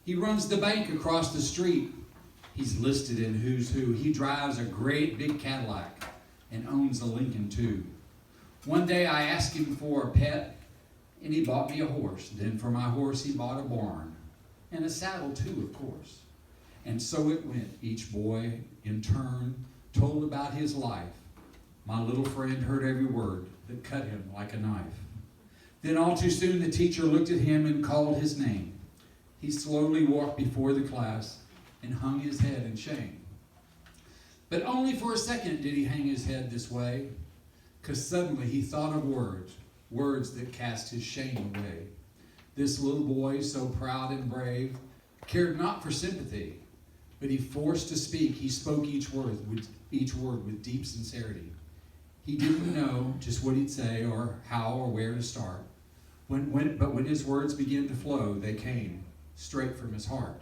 He runs the bank across the street. He's listed in Who's Who. He drives a great big Cadillac and owns a Lincoln too. One day I asked him for a pet, and he bought me a horse. Then for my horse he bought a barn, and a saddle too, of course. And so it went. Each boy in turn told about his life. My little friend heard every word that cut him like a knife. Then all too soon the teacher looked at him and called his name. He slowly walked before the class and hung his head in shame. But only for a second did he hang his head this way, 'cause suddenly he thought of words that cast his shame away. This little boy, so proud and brave, cared not for sympathy, but he forced to speak. He spoke each word with deep sincerity. He didn't know just what he'd say or how or where to start. But when his words began to flow, they came straight from his heart.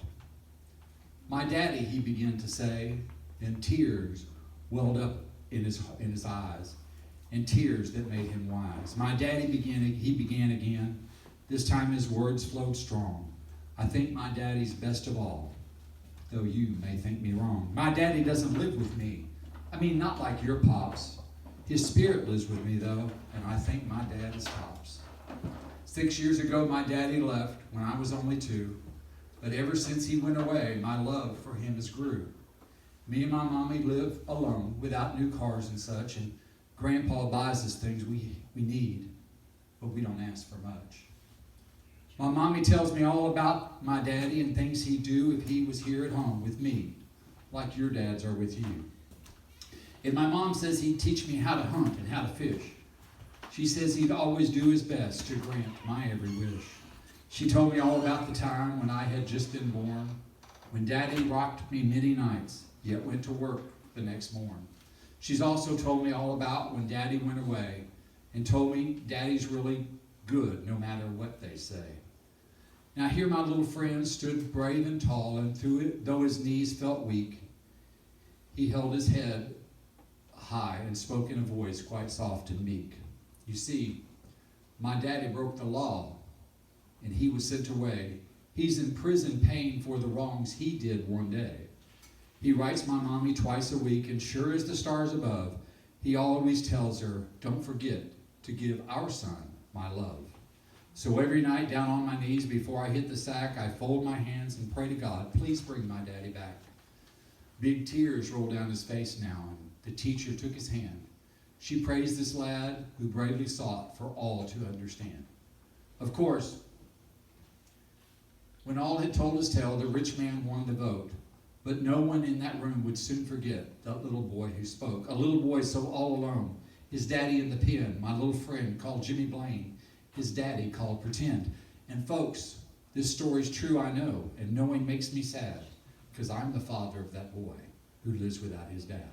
My daddy, he began to say, and tears welled up in his eyes, and tears that made him wise. My daddy began again. This time his words flowed strong. I think my daddy's best of all, though you may think me wrong. My daddy doesn't live with me. I mean, not like your pops. His spirit lives with me, though, and I think my dad is tops. 6 years ago, my daddy left when I was only 2. But ever since he went away, my love for him has grew. Me and my mommy live alone without new cars and such, and Grandpa buys us things we need, but we don't ask for much. My mommy tells me all about my daddy and things he'd do if he was here at home with me, like your dads are with you. And my mom says he'd teach me how to hunt and how to fish. She says he'd always do his best to grant my every wish. She told me all about the time when I had just been born, when Daddy rocked me many nights, yet went to work the next morn. She's also told me all about when Daddy went away, and told me Daddy's really good no matter what they say. Now here my little friend stood brave and tall, and though his knees felt weak, he held his head high and spoke in a voice quite soft and meek. You see, my daddy broke the law, and he was sent away. He's in prison paying for the wrongs he did one day. He writes my mommy twice a week, and sure as the stars above, he always tells her, don't forget to give our son my love. So every night down on my knees before I hit the sack, I fold my hands and pray to God, please bring my daddy back. Big tears roll down his face now, and the teacher took his hand. She praised this lad who bravely sought for all to understand. Of course, when all had told his tale, the rich man won the vote. But no one in that room would soon forget that little boy who spoke. A little boy so all alone. His daddy in the pen, my little friend called Jimmy Blaine. His daddy called Pretend. And folks, this story's true, I know, and knowing makes me sad, because I'm the father of that boy who lives without his dad.